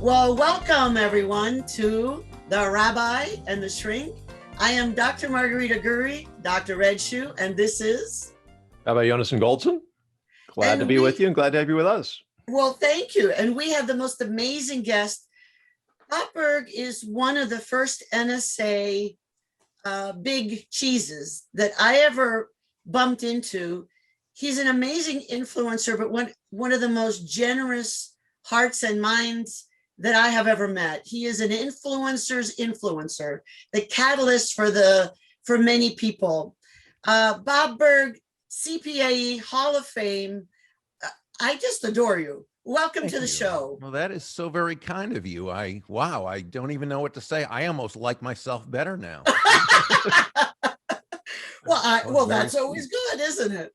Well, welcome everyone to the Rabbi and the Shrink. I am Dr. Margarita Guri, Dr. Red Shoe, and this is Rabbi Yonason Goldson. Glad to be with you and glad to have you with us. Well, thank you. And we have the most amazing guest. Bob Burg is one of the first NSA big cheeses that I ever bumped into. He's an amazing influencer, but one of the most generous hearts and minds that I have ever met. He is an influencer's influencer, the catalyst for many people. Bob Burg, CPAE, Hall of Fame. I just adore you. Welcome to the show. Well, that is so very kind of you. I don't even know what to say. I almost like myself better now. Well, that's always good, isn't it?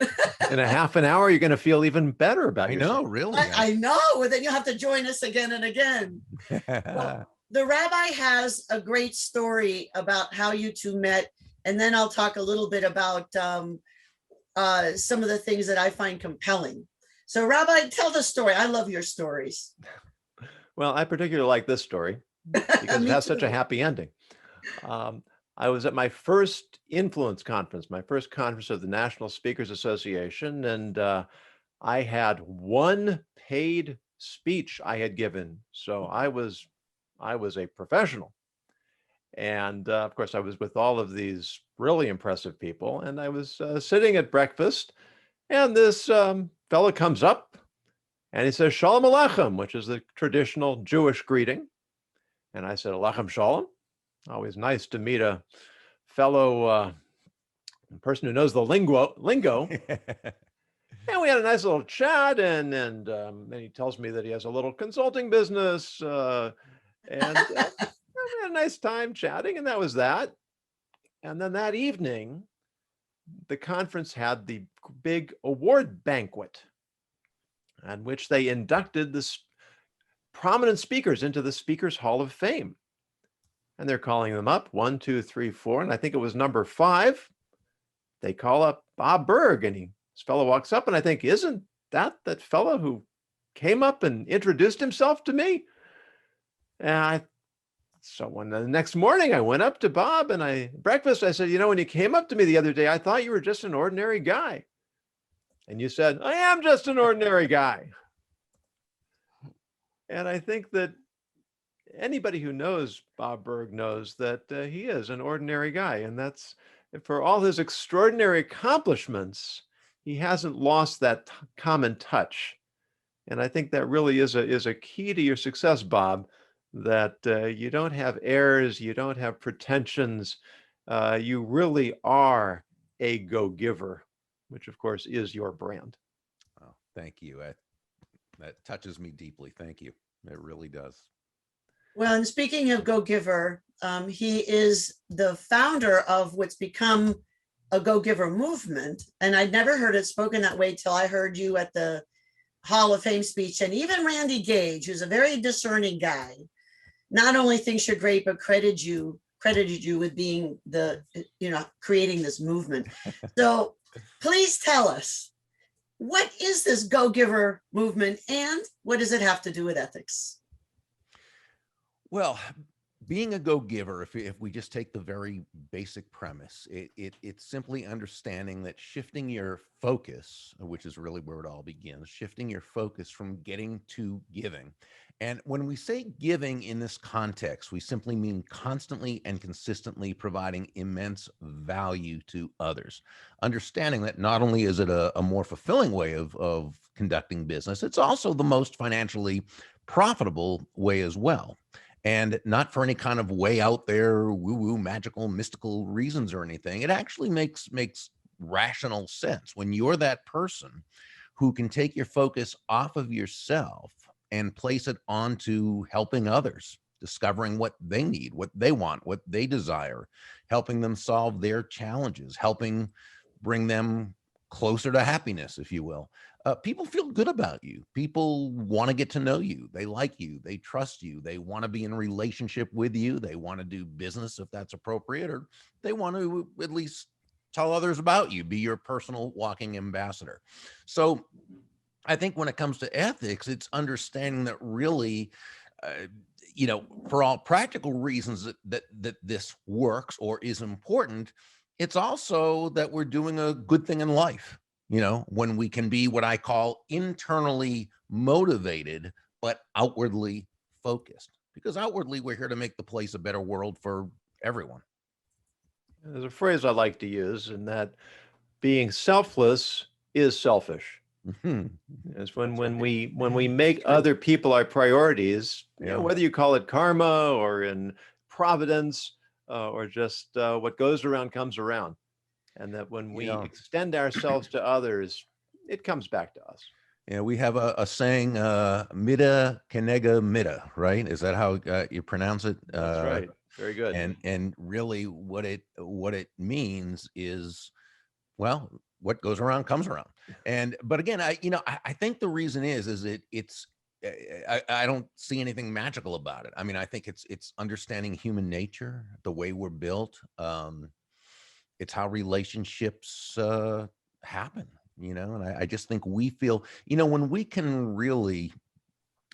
In a half an hour, you're going to feel even better about yourself. I know, really. I know. Well, then you'll have to join us again and again. Well, the rabbi has a great story about how you two met, and then I'll talk a little bit about some of the things that I find compelling. So, Rabbi, tell the story. I love your stories. Well, I particularly like this story because it has such a happy ending. I was at my first influence conference, my first conference of the National Speakers Association, and I had one paid speech I had given. So I was a professional. And of course, I was with all of these really impressive people, and I was sitting at breakfast, and this fellow comes up and he says, Shalom Aleichem, which is the traditional Jewish greeting. And I said, Aleichem Shalom. Always nice to meet a fellow person who knows the lingo. And we had a nice little chat, and then he tells me that he has a little consulting business, and we had a nice time chatting, and that was that. And then that evening, the conference had the big award banquet, on which they inducted the prominent speakers into the Speakers Hall of Fame. And they're calling them up, 1, 2, 3, 4. And I think it was number 5. They call up Bob Burg, and this fellow walks up, and I think, isn't that fellow who came up and introduced himself to me? So when the next morning I went up to Bob and breakfast, I said, when you came up to me the other day, I thought you were just an ordinary guy. And you said, I am just an ordinary guy. And I think that anybody who knows Bob Burg knows that he is an ordinary guy. And that's, for all his extraordinary accomplishments, he hasn't lost that common touch. And I think that really is a key to your success, Bob, that you don't have airs, you don't have pretensions. You really are a go-giver, which of course is your brand. Oh, thank you. That touches me deeply. Thank you. It really does. Well, and speaking of Go-Giver, he is the founder of what's become a Go-Giver movement. And I'd never heard it spoken that way till I heard you at the Hall of Fame speech. And even Randy Gage, who's a very discerning guy, not only thinks you're great, but credited you with being creating this movement. So please tell us, what is this Go-Giver movement and what does it have to do with ethics? Well, being a go-giver, if we just take the very basic premise, it's simply understanding that shifting your focus, which is really where it all begins, shifting your focus from getting to giving. And when we say giving in this context, we simply mean constantly and consistently providing immense value to others. Understanding that not only is it a more fulfilling way of conducting business, it's also the most financially profitable way as well. And not for any kind of way out there, woo-woo, magical, mystical reasons or anything. It actually makes rational sense when you're that person who can take your focus off of yourself and place it onto helping others, discovering what they need, what they want, what they desire, helping them solve their challenges, helping bring them closer to happiness, if you will. People feel good about you. People want to get to know you. They like you. They trust you. They want to be in a relationship with you. They want to do business if that's appropriate, or they want to at least tell others about you, be your personal walking ambassador. So I think when it comes to ethics, it's understanding that really you know, for all practical reasons that this works or is important, it's also that we're doing a good thing in life. You know, when we can be what I call internally motivated, but outwardly focused, because outwardly we're here to make the place a better world for everyone. There's a phrase I like to use, and that being selfless is selfish. Mhm. It's when we make other people our priorities, you know, Yeah. whether you call it karma or in providence, or just what goes around comes around, and that when we Yeah. extend ourselves to others, it comes back to us. Yeah, we have a saying, "Mida kenega mida," right? Is that how you pronounce it? That's right. Very good. And really, what it means is, well, what goes around comes around. And but again, I think the reason is it's I don't see anything magical about it. I mean, I think it's understanding human nature, the way we're built. It's how relationships happen, you know. And I just think we feel, you know, when we can really,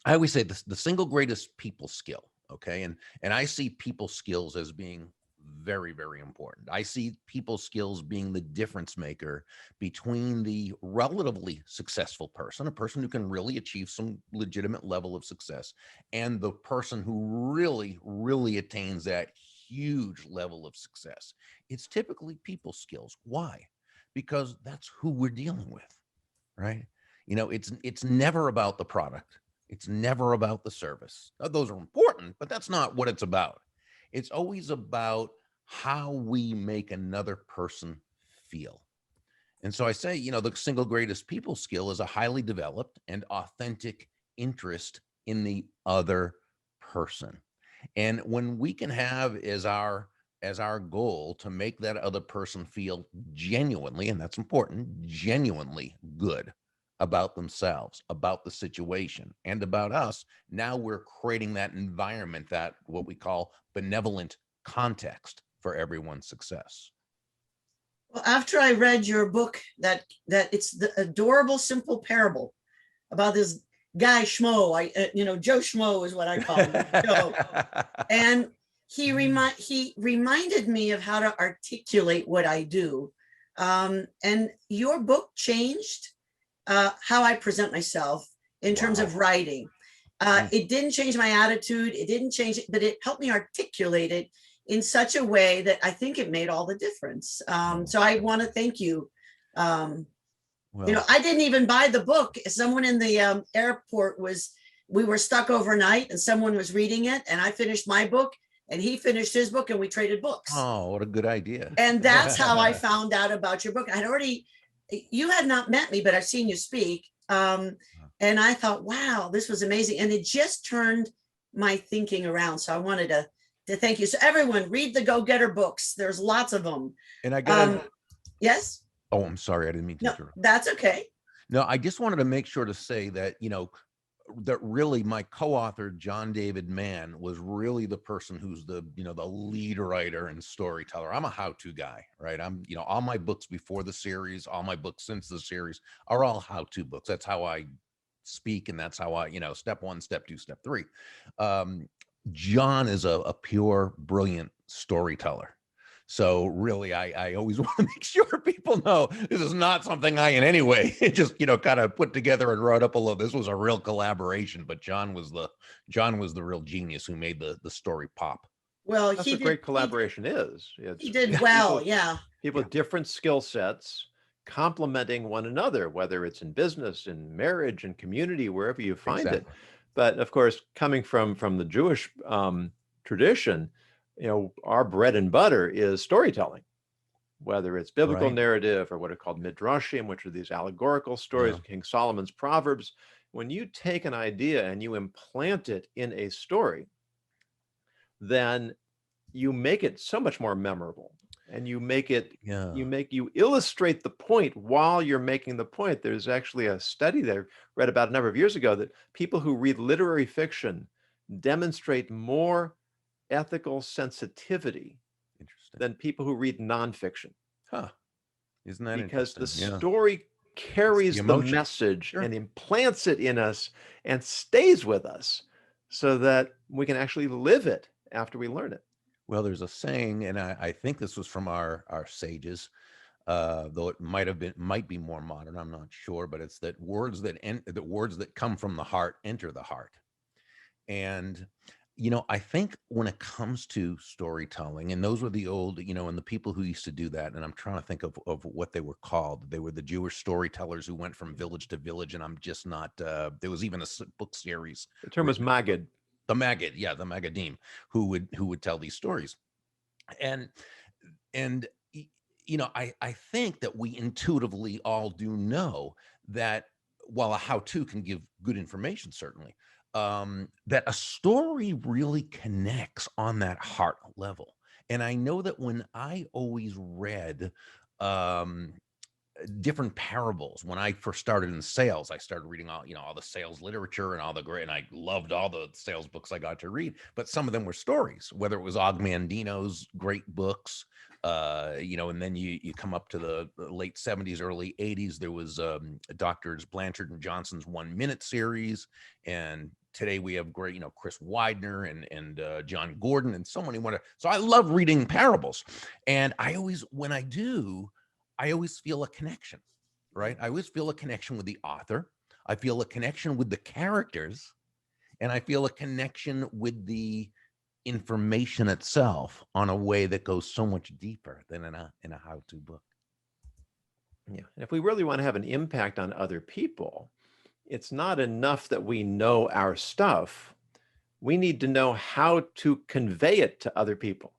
I always say this, the single greatest people skill. Okay. And I see people skills as being very, very important. I see people skills being the difference maker between the relatively successful person, a person who can really achieve some legitimate level of success, and the person who really, really attains that huge level of success. It's typically people skills. Why? Because that's who we're dealing with, right? You know, it's never about the product. It's never about the service. Now, those are important, but that's not what it's about. It's always about how we make another person feel. And so I say, you know, the single greatest people skill is a highly developed and authentic interest in the other person. And when we can have as our goal to make that other person feel genuinely, and that's important, genuinely good about themselves, about the situation, and about us, now we're creating that environment, that what we call benevolent context for everyone's success. Well, after I read your book, that it's the adorable, simple parable about this guy Schmo. Joe Schmo is what I call him. Joe. And he reminded me of how to articulate what I do. And your book changed how I present myself in terms of writing. It didn't change my attitude. It didn't change it, but it helped me articulate it in such a way that I think it made all the difference. So I want to thank you. Well, I didn't even buy the book. Someone in the airport we were stuck overnight and someone was reading it, and I finished my book and he finished his book and we traded books. oh, what a good idea. And that's how I found out about your book. You had not met me, but I've seen you speak. And I thought, wow, this was amazing. And it just turned my thinking around. So I wanted to thank you. So everyone, read the Go-Getter books. There's lots of them. And I got yes. Oh, I'm sorry. I didn't mean to interrupt. That's okay. No, I just wanted to make sure to say that, you know, that really my co-author, John David Mann, was really the person who's the lead writer and storyteller. I'm a how-to guy, right? I'm, all my books before the series, all my books since the series are all how-to books. That's how I speak. And that's how I, step one, step two, step three. John is a pure, brilliant storyteller. So really, I always want to make sure people know this is not something I in any way just, kind of put together and wrote up a little. This was a real collaboration, but John was the real genius who made the story pop. Well, that's what great collaboration is. He did well, People with different skill sets complementing one another, whether it's in business, in marriage, in community, wherever you find it. But of course, coming from the Jewish tradition, our bread and butter is storytelling, whether it's biblical narrative or what are called midrashim, which are these allegorical stories of King Solomon's Proverbs. When you take an idea and you implant it in a story, then you make it so much more memorable, and you make it, you illustrate the point while you're making the point. There's actually a study that I read about a number of years ago that people who read literary fiction demonstrate more ethical sensitivity than people who read nonfiction. Huh. Isn't that because the story carries the message and implants it in us and stays with us so that we can actually live it after we learn it. Well, there's a saying, and I think this was from our sages, though it might be more modern. I'm not sure, but it's that words that come from the heart enter the heart. And I think when it comes to storytelling, and those were the old, and the people who used to do that, and I'm trying to think of what they were called. They were the Jewish storytellers who went from village to village, and I'm just not. There was even a book series. The term was Magid. The Maggid, yeah, the Magadim, who would tell these stories, and I think that we intuitively all do know that while a how-to can give good information, certainly, that a story really connects on that heart level. And I know that when I always read different parables, when I first started in sales, I started reading all the sales literature and all the great, and I loved all the sales books I got to read, but some of them were stories, whether it was Og Mandino's great books, and then you come up to the late 70s, early 80s, there was Doctors Blanchard and Johnson's 1 Minute series. And today we have great, Chris Widener and John Gordon and so many more. So I love reading parables. And when I do, I always feel a connection, right? I always feel a connection with the author. I feel a connection with the characters, and I feel a connection with the information itself on a way that goes so much deeper than in a how-to book. Yeah. And if we really want to have an impact on other people, it's not enough that we know our stuff. We need to know how to convey it to other people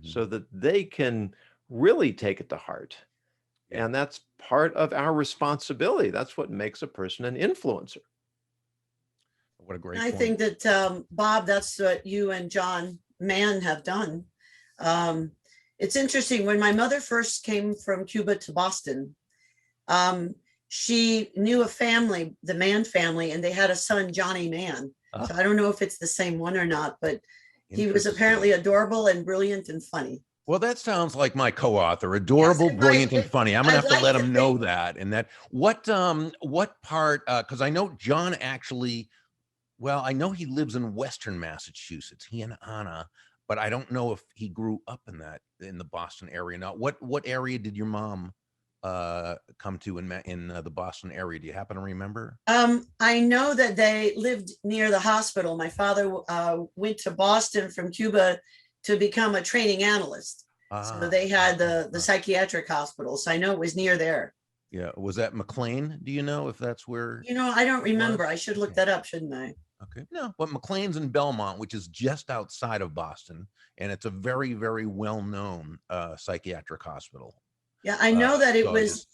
so that they can really take it to heart. And that's part of our responsibility. That's what makes a person an influencer. What a great I point. think that, Bob, that's what you and John Mann have done. It's interesting. When my mother first came from Cuba to Boston, she knew a family, the Mann family, and they had a son, Johnny Mann. So I don't know if it's the same one or not, but he was apparently adorable and brilliant and funny. Well, that sounds like my co-author, adorable, brilliant, and funny. I'm gonna have to let him know that. And that what part, because I know John actually, well, I know he lives in Western Massachusetts, he and Anna, but I don't know if he grew up in the Boston area. Now, what area did your mom come to in the Boston area? Do you happen to remember? I know that they lived near the hospital. My father went to Boston from Cuba to become a training analyst. So they had the psychiatric hospital. So I know it was near there. Yeah. Was that McLean? Do you know if that's where? I don't remember. I should look that up, shouldn't I? Okay. No, but McLean's in Belmont, which is just outside of Boston. And it's a very, very well-known psychiatric hospital. Yeah, I know that it was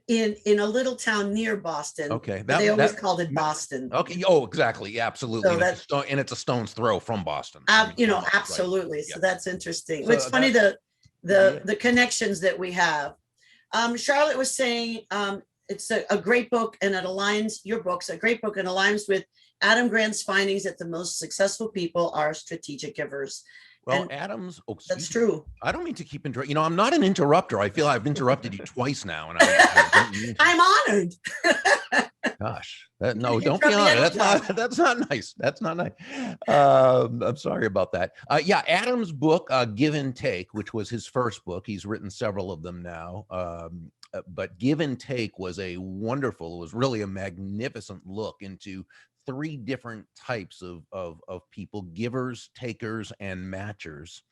in a little town near Boston. Okay. They always called it Boston. Okay. Oh, exactly. Yeah, absolutely. So and it's a stone's throw from Boston. Absolutely. Right. So Yeah. that's interesting. So it's funny the connections that we have. Charlotte was saying it's a great book, and it aligns, your book's a great book and aligns with Adam Grant's findings that the most successful people are strategic givers. Well, And Adam's, that's true. I don't mean to keep interrupting. I'm not an interrupter. I feel I've interrupted you twice now, and I don't mean to. I'm honored. Gosh, no, don't be honored. That's not nice. That's not nice. I'm sorry about that. Yeah, Adam's book, Give and Take, which was his first book. He's written several of them now. But Give and Take was it was really a magnificent look into 3 different types of people: givers, takers, and matchers.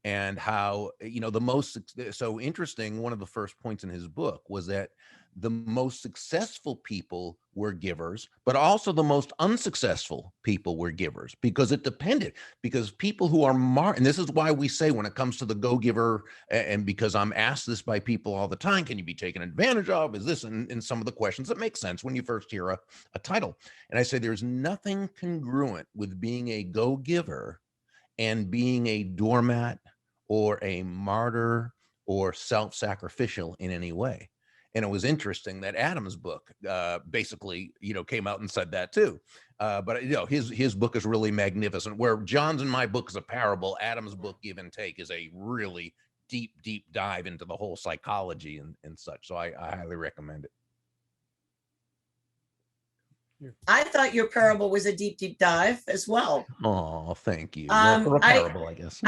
And how, the most so interesting, one of the first points in his book was that the most successful people were givers, but also the most unsuccessful people were givers, because it depended. Because people who are and this is why we say, when it comes to the go-giver, and because I'm asked this by people all the time, can you be taken advantage of? Is this in some of the questions that make sense when you first hear a title? And I say there's nothing congruent with being a go-giver and being a doormat or a martyr or self-sacrificial in any way. And it was interesting that Adam's book basically, came out and said that too. But his book is really magnificent. Where John's and my book is a parable, Adam's book, Give and Take, is a really deep dive into the whole psychology and such. So I highly recommend it. I thought your parable was a deep, deep dive as well. Oh, thank you. Yeah, for a parable, I guess.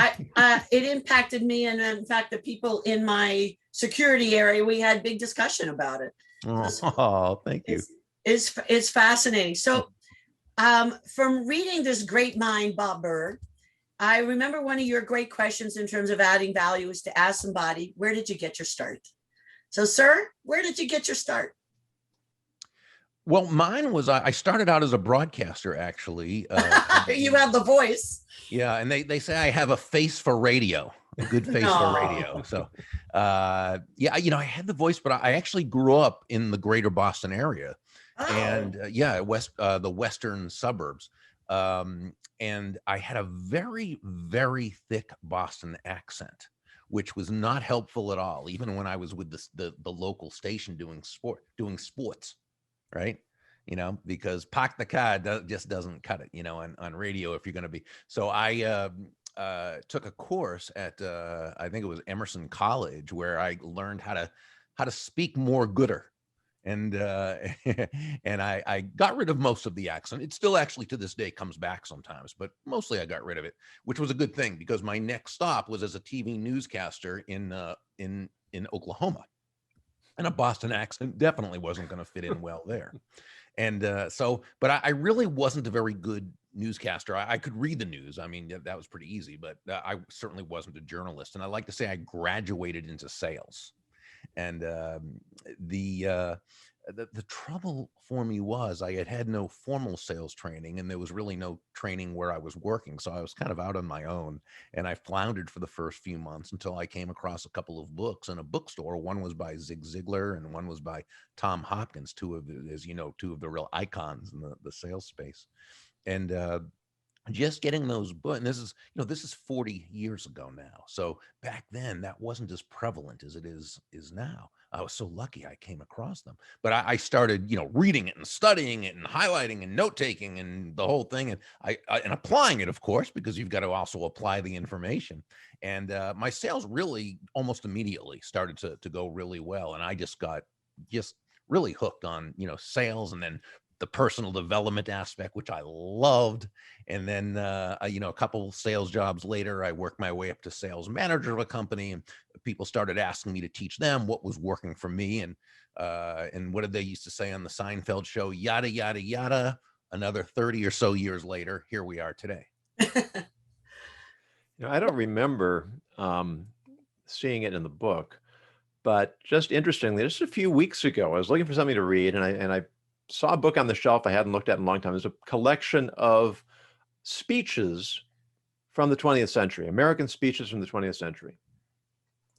It impacted me, and in fact, the people in my security area, we had big discussion about it. Oh, thank you. It's fascinating. So, from reading this great mind, Bob Burg, I remember one of your great questions in terms of adding value is to ask somebody, where did you get your start? So, sir, where did you get your start? Well, mine was, I started out as a broadcaster, actually. You have the voice. Yeah, and they say I have a face for radio, a good face for radio. So, yeah, you know, I had the voice, but I actually grew up in the greater Boston area. And yeah, the western suburbs. And I had a very, very thick Boston accent, which was not helpful at all, even when I was with the local station doing sports, right? You know, because park the car just doesn't cut it, you know, on radio if you're going to be. So I took a course at I think it was Emerson College, where I learned how to speak more gooder. And and I got rid of most of the accent. It still actually to this day comes back sometimes, but mostly I got rid of it, which was a good thing, because my next stop was as a TV newscaster in Oklahoma, and a Boston accent definitely wasn't going to fit in well there. And but I really wasn't a very good newscaster. I could read the news. I mean, that was pretty easy, but I certainly wasn't a journalist. And I like to say I graduated into sales. And the trouble for me was I had no formal sales training, and there was really no training where I was working. So I was kind of out on my own, and I floundered for the first few months until I came across a couple of books in a bookstore. One was by Zig Ziglar, and one was by Tom Hopkins, two of the real icons in the sales space. And just getting those books, and this is 40 years ago now. So back then that wasn't as prevalent as it is now. I was so lucky I came across them, but I started, reading it and studying it and highlighting and note taking and the whole thing. And and applying it, of course, because you've got to also apply the information. And my sales really almost immediately started to go really well. And I just got really hooked on, sales, and then the personal development aspect, which I loved. And then, a couple sales jobs later, I worked my way up to sales manager of a company, and people started asking me to teach them what was working for me. And what did they used to say on the Seinfeld show? Yada, yada, yada. Another 30 or so years later, here we are today. I don't remember seeing it in the book, but just interestingly, just a few weeks ago, I was looking for something to read, and I saw a book on the shelf I hadn't looked at in a long time. There's a collection of speeches from the 20th century, American speeches from the 20th century.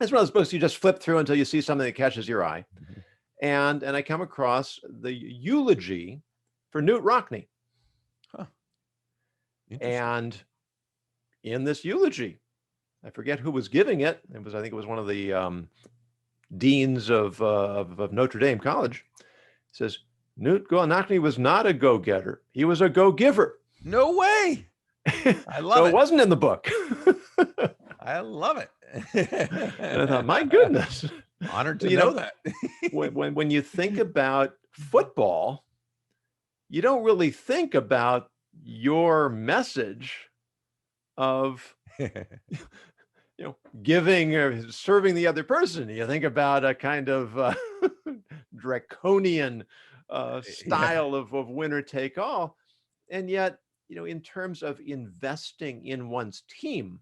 It's one of those books you just flip through until you see something that catches your eye. Mm-hmm. And I come across the eulogy for Knute Rockne. Huh. And in this eulogy, I forget who was giving it. I think it was one of the deans of Notre Dame College. It says, Knute Rockne was not a go-getter. He was a go-giver. No way. I love so it. It wasn't in the book. I love it. And I thought, my goodness. Honored to know that. when you think about football, you don't really think about your message of giving or serving the other person. You think about a kind of draconian style of winner take all. And yet, in terms of investing in one's team,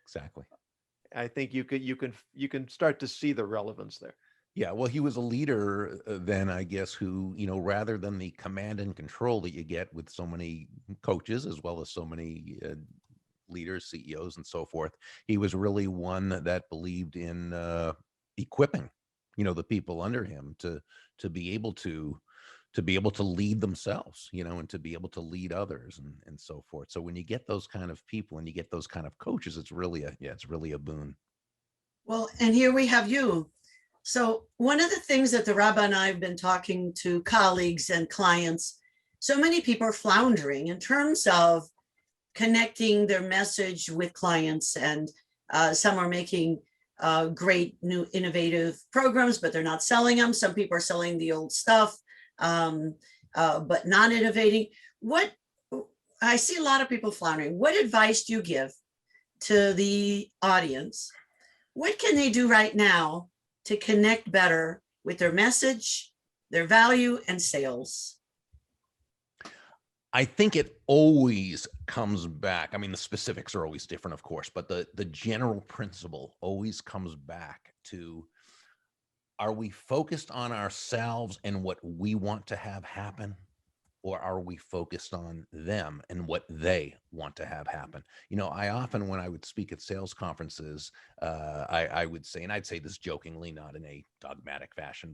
exactly, I think you can start to see the relevance there. Yeah, well, he was a leader then, I guess, who, rather than the command and control that you get with so many coaches, as well as so many leaders, CEOs, and so forth, he was really one that believed in equipping, the people under him to be able to lead themselves, and to be able to lead others and so forth. So when you get those kind of people and you get those kind of coaches, it's really a boon. Well, and here we have you. So one of the things that the Rabbi and I have been talking to colleagues and clients, so many people are floundering in terms of connecting their message with clients, and some are making great new innovative programs, but they're not selling them. Some people are selling the old stuff. but not innovating. What I see a lot of people floundering. What advice do you give to the audience? What can they do right now to connect better with their message, their value, and sales? I think it always comes back. I mean, the specifics are always different, of course, but the general principle always comes back to, are we focused on ourselves and what we want to have happen? Or are we focused on them and what they want to have happen? You know, I often, when I would speak at sales conferences, I would say, and I'd say this jokingly, not in a dogmatic fashion,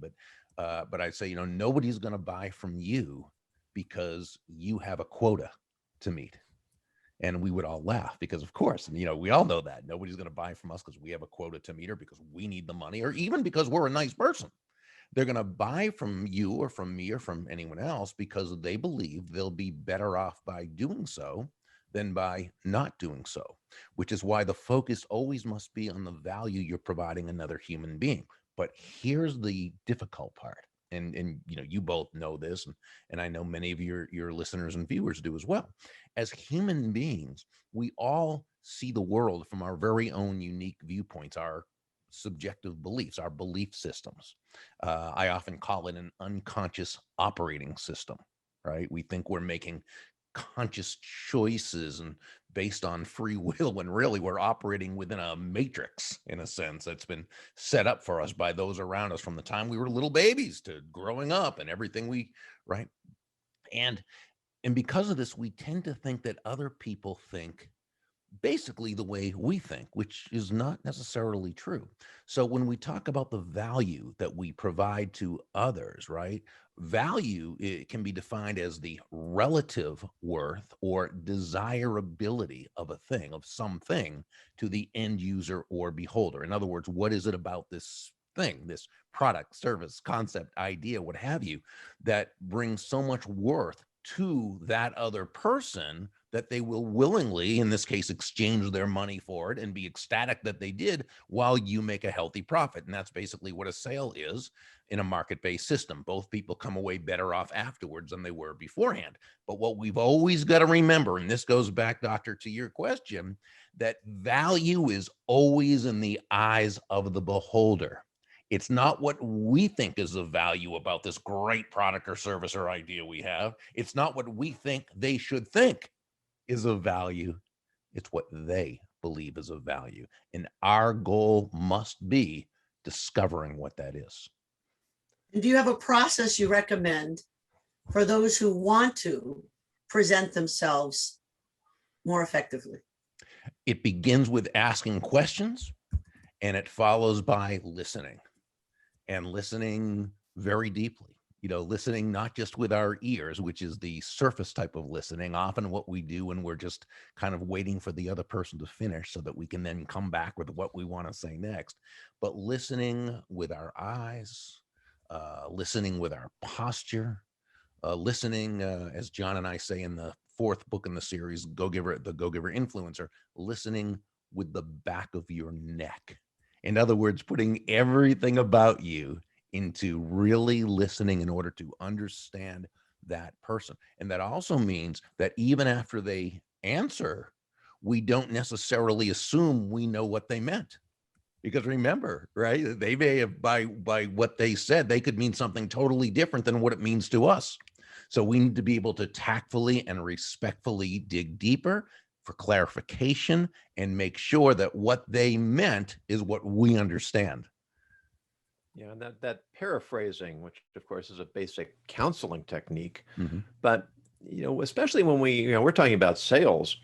but I'd say, you know, nobody's going to buy from you because you have a quota to meet. And we would all laugh because, of course, you know, we all know that nobody's going to buy from us because we have a quota to meet or because we need the money or even because we're a nice person. They're going to buy from you or from me or from anyone else because they believe they'll be better off by doing so than by not doing so, which is why the focus always must be on the value you're providing another human being. But here's the difficult part. And you know, you both know this, and I know many of your listeners and viewers do as well. As human beings, we all see the world from our very own unique viewpoints, our subjective beliefs, our belief systems. I often call it an unconscious operating system, right? We think we're making conscious choices and based on free will when really we're operating within a matrix, in a sense, that's been set up for us by those around us from the time we were little babies to growing up and everything we, right? And because of this, we tend to think that other people think basically the way we think, which is not necessarily true. So when we talk about the value that we provide to others, right? Value, it can be defined as the relative worth or desirability of a thing, of something, to the end user or beholder. In other words, what is it about this thing, this product, service, concept, idea, what have you, that brings so much worth to that other person that they will willingly, in this case, exchange their money for it and be ecstatic that they did while you make a healthy profit. And that's basically what a sale is in a market-based system. Both people come away better off afterwards than they were beforehand. But what we've always got to remember, and this goes back, Doctor, to your question, that value is always in the eyes of the beholder. It's not what we think is of value about this great product or service or idea we have. It's not what we think they should think is of value. It's what they believe is of value. And our goal must be discovering what that is. And do you have a process you recommend for those who want to present themselves more effectively? It begins with asking questions and it follows by listening, and listening very deeply. You know, listening not just with our ears, which is the surface type of listening, often what we do when we're just kind of waiting for the other person to finish so that we can then come back with what we want to say next, but listening with our eyes, listening with our posture, listening, as John and I say in the fourth book in the series, the Go Giver Influencer, listening with the back of your neck. In other words, putting everything about you into really listening in order to understand that person. And that also means that even after they answer, we don't necessarily assume we know what they meant. Because remember, right, they may have, by what they said, they could mean something totally different than what it means to us. So we need to be able to tactfully and respectfully dig deeper for clarification and make sure that what they meant is what we understand. Yeah, and that paraphrasing, which of course is a basic counseling technique, Mm-hmm. but you know, especially when we're talking about sales,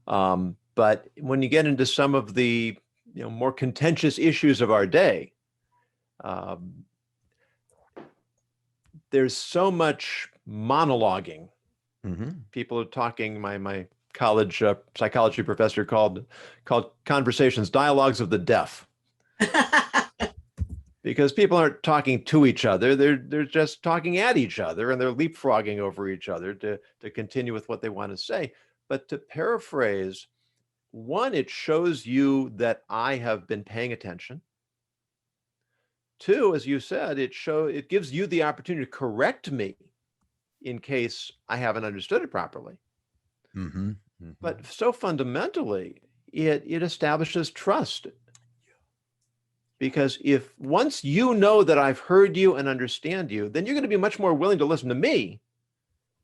but when you get into some of the more contentious issues of our day, there's so much monologuing. Mm-hmm. People are talking. My college psychology professor called conversations dialogues of the deaf. Because people aren't talking to each other, they're just talking at each other, and they're leapfrogging over each other to continue with what they want to say. But to paraphrase, one, it shows you that I have been paying attention. Two, as you said, it gives you the opportunity to correct me in case I haven't understood it properly. Mm-hmm. Mm-hmm. But so fundamentally, it establishes trust. Because if once you know that I've heard you and understand you, then you're going to be much more willing to listen to me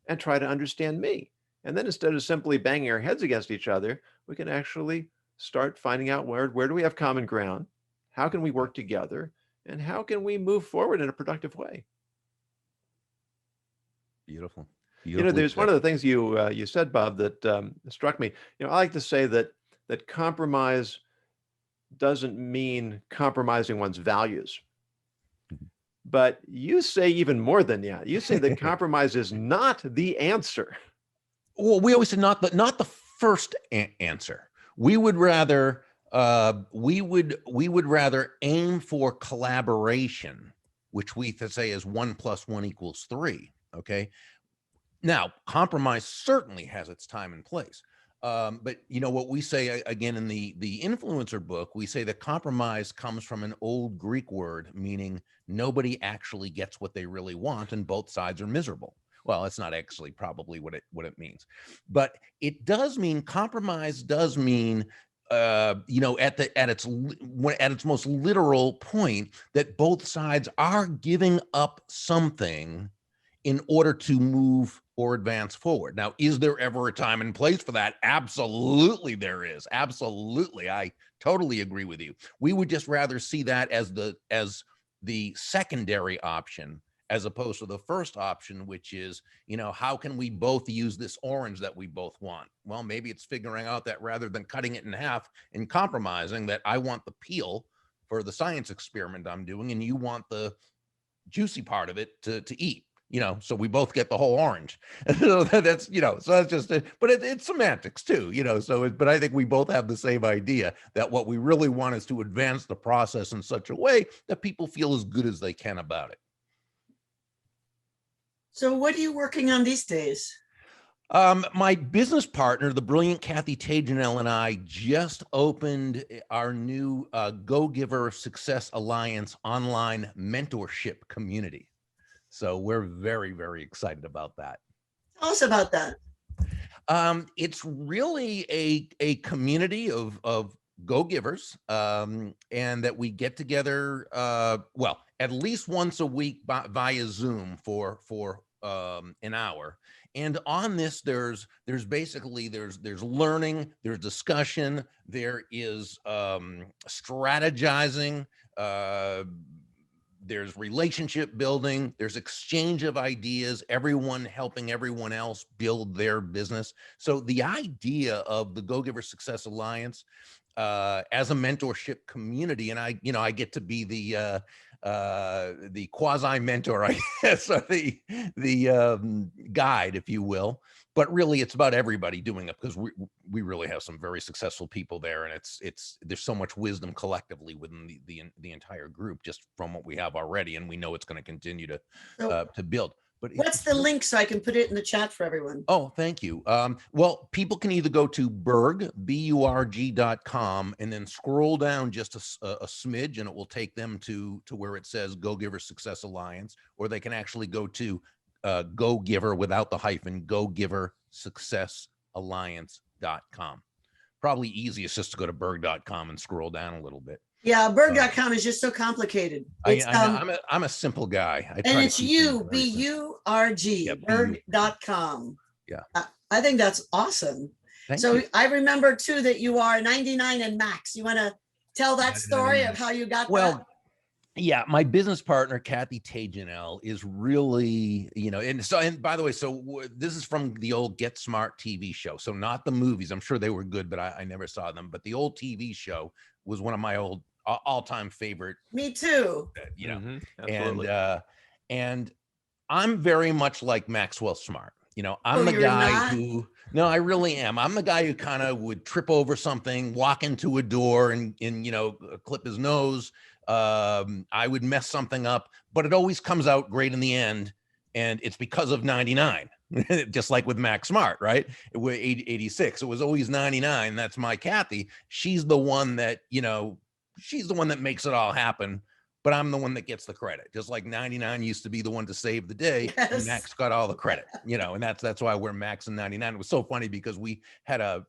and try to understand me. And then instead of simply banging our heads against each other, we can actually start finding out where do we have common ground? How can we work together? And how can we move forward in a productive way? Beautiful. You know, there's one of the things you said, Bob, that struck me. You know, I like to say that compromise doesn't mean compromising one's values. But you say even more than that. You say that compromise is not the answer. Well, we always say not the first answer. We would rather we would rather aim for collaboration, which we say is 1 + 1 = 3. Okay. Now, compromise certainly has its time and place. But you know what we say again in the influencer book, we say that compromise comes from an old Greek word meaning nobody actually gets what they really want and both sides are miserable. Well, it's not actually probably what it means, but it does mean compromise does mean you know, at its most literal point, that both sides are giving up something in order to move or advance forward. Now, is there ever a time and place for that? Absolutely there is. Absolutely. I totally agree with you. We would just rather see that as the secondary option as opposed to the first option, which is, you know, how can we both use this orange that we both want? Well, maybe it's figuring out that rather than cutting it in half and compromising, that I want the peel for the science experiment I'm doing and you want the juicy part of it to eat. You know, so we both get the whole orange. So that's, you know, so that's just it. But it's semantics too, you know, so but I think we both have the same idea that what we really want is to advance the process in such a way that people feel as good as they can about it. So what are you working on these days? My business partner, the brilliant Kathy Tajanel, and I just opened our new Go Giver Success Alliance online mentorship community. So we're very, very excited about that. Tell us about that. It's really a community of go-givers, and that we get together, well, at least once a week via Zoom for an hour. And on this, there's basically there's learning, there's discussion, there is strategizing, there's relationship building, there's exchange of ideas, everyone helping everyone else build their business. So the idea of the Go Giver Success Alliance as a mentorship community, and I get to be the quasi mentor, I guess, or the guide, if you will. But really, it's about everybody doing it because we really have some very successful people there, and there's so much wisdom collectively within the entire group just from what we have already, and we know it's going to continue to build. But what's the link so I can put it in the chat for everyone? Oh, thank you. Well, people can either go to Burg, BURG.com, and then scroll down just a smidge, and it will take them to where it says Go Giver Success Alliance, or they can actually go to Go Giver without the hyphen, GoGiverSuccessAlliance.com. Probably easiest just to go to Burg.com and scroll down a little bit. Yeah, Burg.com is just so complicated. I'm a simple guy. And it's B-U-R-G, Burg.com. Yeah. I think that's awesome. Thank you. I remember too that you are 99 and max. You want to tell that story of how you got that? Yeah, my business partner, Kathy Tajanel, is really, you know, and by the way, this is from the old Get Smart TV show. So not the movies. I'm sure they were good, but I never saw them. But the old TV show was one of my old all-time favorite. Me too. You know, absolutely. And I'm very much like Maxwell Smart. You know, I'm the guy who, no, I really am. I'm the guy who kind of would trip over something, walk into a door and you know, clip his nose. I would mess something up, but it always comes out great in the end. And it's because of 99, just like with Max Smart, right? We're 86. It was always 99. That's my Kathy. She's the one that, you know, she's the one that makes it all happen. but I'm the one that gets the credit. Just like 99 used to be the one to save the day, Yes. Max got all the credit, and that's why we're Max and 99. It was so funny because we had an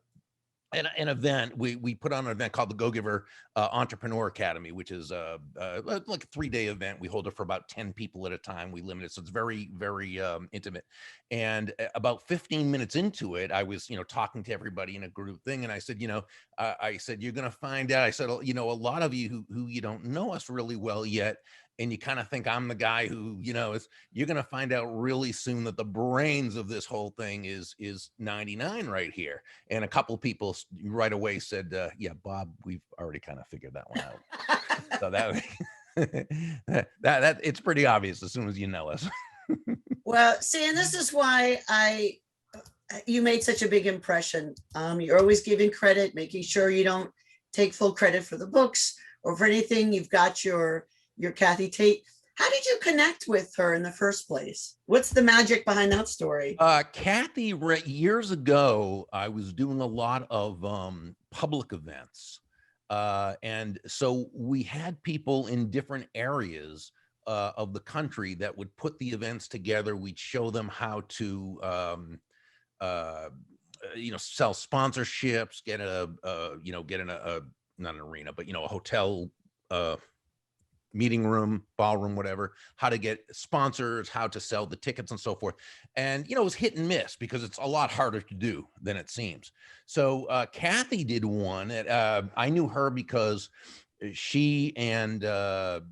event. We put on an event called the Go Giver Entrepreneur Academy, which is like a 3-day event. We hold it for about 10 people at a time. We limit it, so it's very, very intimate. And about 15 minutes into it, I was talking to everybody in a group thing, and I said, I said, you're gonna find out. I said, a lot of you who you don't know us really well yet, and you kind of think I'm the guy who, you're going to find out really soon that the brains of this whole thing is 99 right here. And a couple of people right away said, yeah, Bob, we've already kind of figured that one out. So that it's pretty obvious as soon as you know us. Well, see, and this is why you made such a big impression. You're always giving credit, making sure you don't take full credit for the books or for anything. You've got your Kathy Tate. How did you connect with her in the first place? What's the magic behind that story? Kathy, years ago, I was doing a lot of public events. And so we had people in different areas of the country that would put the events together. We'd show them how to, sell sponsorships, get not an arena, but, a hotel, meeting room, ballroom, whatever, how to get sponsors, how to sell the tickets and so forth. And, it was hit and miss because it's a lot harder to do than it seems. So Kathy did one. I knew her because she and her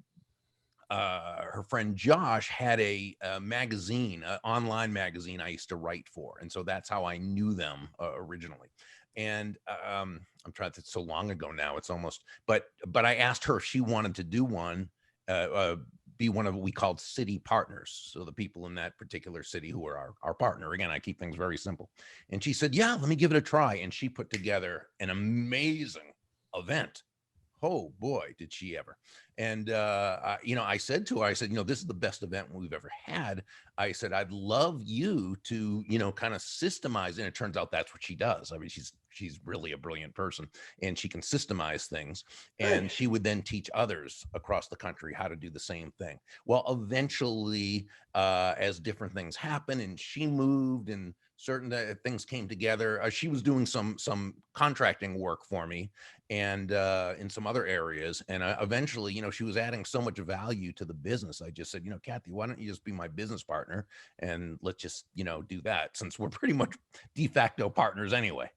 friend Josh had a magazine, an online magazine I used to write for. And so that's how I knew them originally. And I'm trying to think, so long ago now, it's almost, but I asked her if she wanted to do one, be one of what we called city partners. So the people in that particular city who are our partner. Again, I keep things very simple. And she said, yeah, let me give it a try. And she put together an amazing event. Oh boy, did she ever. And, I said to her, I said, this is the best event we've ever had. I said, I'd love you to, kind of systemize. And it turns out that's what she does. I mean, she's really a brilliant person and she can systemize things. And she would then teach others across the country how to do the same thing. Well, eventually, as different things happen and she moved and certain things came together, she was doing some contracting work for me and in some other areas. And eventually, she was adding so much value to the business. I just said, Kathy, why don't you just be my business partner and let's just, do that since we're pretty much de facto partners anyway.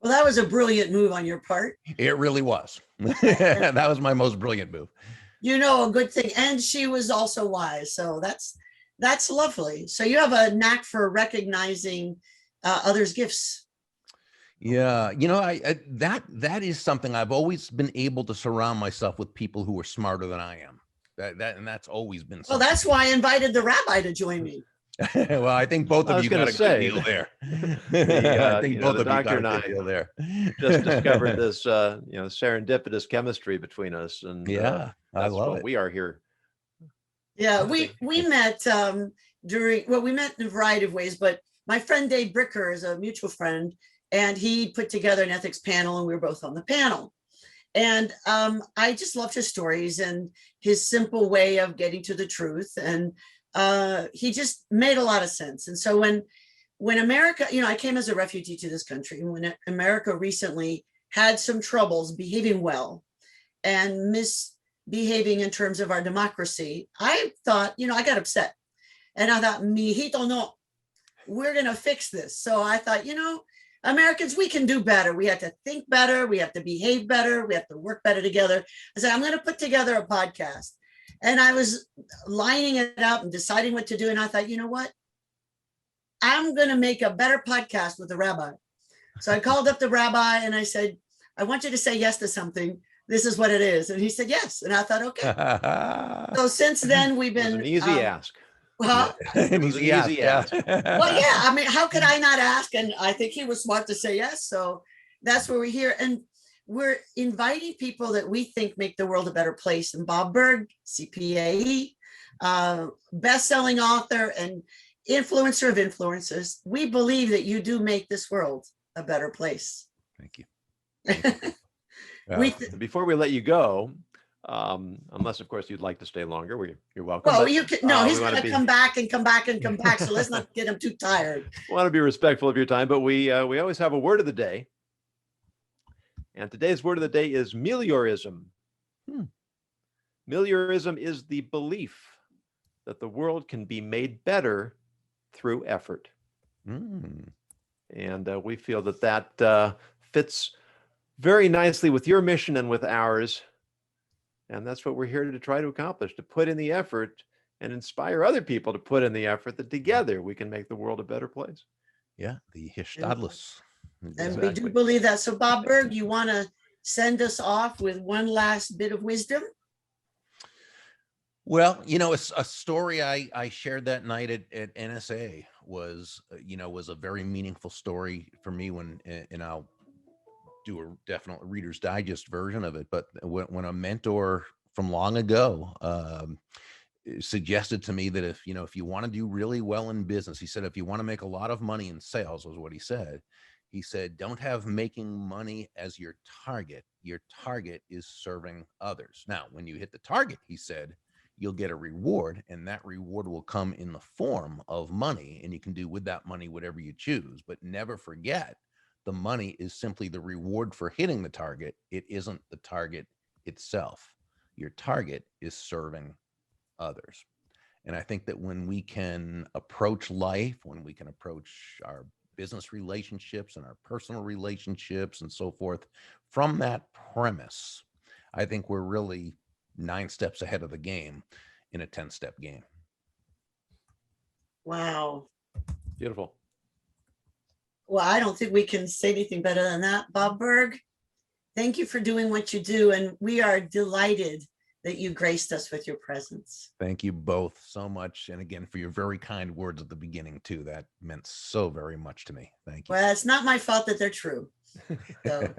Well, that was a brilliant move on your part. It really was. That was my most brilliant move. A good thing. And she was also wise. So that's lovely. So you have a knack for recognizing others' gifts. Yeah, that is something I've always been able to surround myself with people who are smarter than I am. And that's always been something. Well, that's why I invited the rabbi to join me. Well, I think both of you got a good deal there. I think both of you got a good deal there. Just discovered this, serendipitous chemistry between us, and yeah, I love what it. we are here. Yeah, we met we met in a variety of ways, but my friend Dave Bricker is a mutual friend, and he put together an ethics panel, and we were both on the panel. And I just loved his stories and his simple way of getting to the truth, and he just made a lot of sense. And so when America, I came as a refugee to this country, and when America recently had some troubles behaving well and misbehaving in terms of our democracy, I thought, I got upset, and I thought, mijito no, we're going to fix this. So I thought, Americans, we can do better. We have to think better. We have to behave better. We have to work better together. I said, I'm going to put together a podcast. And I was lining it up and deciding what to do. And I thought, you know what? I'm going to make a better podcast with the rabbi. So I called up the rabbi and I said, I want you to say yes to something. This is what it is. And he said, yes. And I thought, okay. So since then, we've been— It was an easy ask. Huh? It was an easy ask. Well, yeah. I mean, how could I not ask? And I think he was smart to say yes. So that's where we're here. And we're inviting people that we think make the world a better place. And Bob Burg, CPA, best-selling author and influencer of influencers, we believe that you do make this world a better place. Thank you. Before we let you go, Unless, of course, you'd like to stay longer. You're welcome. Well, but, you can, no, we he's wanna gonna be- come back and come back and come back. So let's not get him too tired. want to be respectful of your time, but we always have a word of the day. And today's word of the day is meliorism. Meliorism is the belief that the world can be made better through effort. And we feel that fits very nicely with your mission and with ours. And that's what we're here to try to accomplish, to put in the effort and inspire other people to put in the effort, that together we can make the world a better place. Yeah, the Hishtadlus. And we do believe that. So Bob Burg, you want to send us off with one last bit of wisdom? Well, it's a story I shared that night at NSA was a very meaningful story for me and I'll do a definite Reader's Digest version of it. But when a mentor from long ago suggested to me that if you want to do really well in business, he said, if you want to make a lot of money in sales, was what he said. He said, don't have making money as your target. Your target is serving others. Now, when you hit the target, he said, you'll get a reward, and that reward will come in the form of money, and you can do with that money whatever you choose. But never forget, the money is simply the reward for hitting the target. It isn't the target itself. Your target is serving others. And I think that when we can approach life, when we can approach our business relationships and our personal relationships and so forth from that premise, I think we're really 9 steps ahead of the game in a 10-step game. Wow. Beautiful. Well, I don't think we can say anything better than that. Bob Burg, thank you for doing what you do. And we are delighted that you graced us with your presence. Thank you both so much. And again, for your very kind words at the beginning too. That meant so very much to me. Thank you. Well, it's not my fault that they're true. So.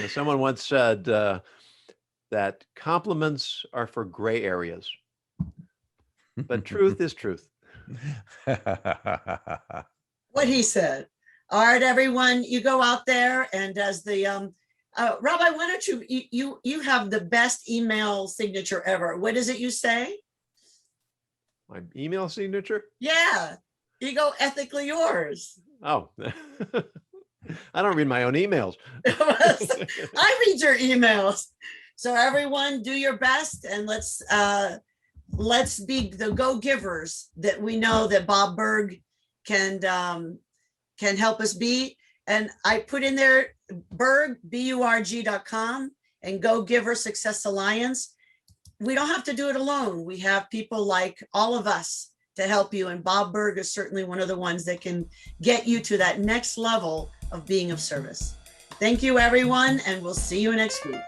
Someone once said that compliments are for gray areas, but truth is truth. What he said. All right, everyone, you go out there and as the Rabbi, why don't you have the best email signature ever. What is it you say? My email signature? Yeah, you go ethically yours. Oh, I don't read my own emails. I read your emails. So everyone, do your best and let's be the go-givers that we know that Bob Burg can help us be. And I put in there Burg, BURG.com and Go Giver Success Alliance. We don't have to do it alone. We have people like all of us to help you. And Bob Burg is certainly one of the ones that can get you to that next level of being of service. Thank you, everyone. And we'll see you next week.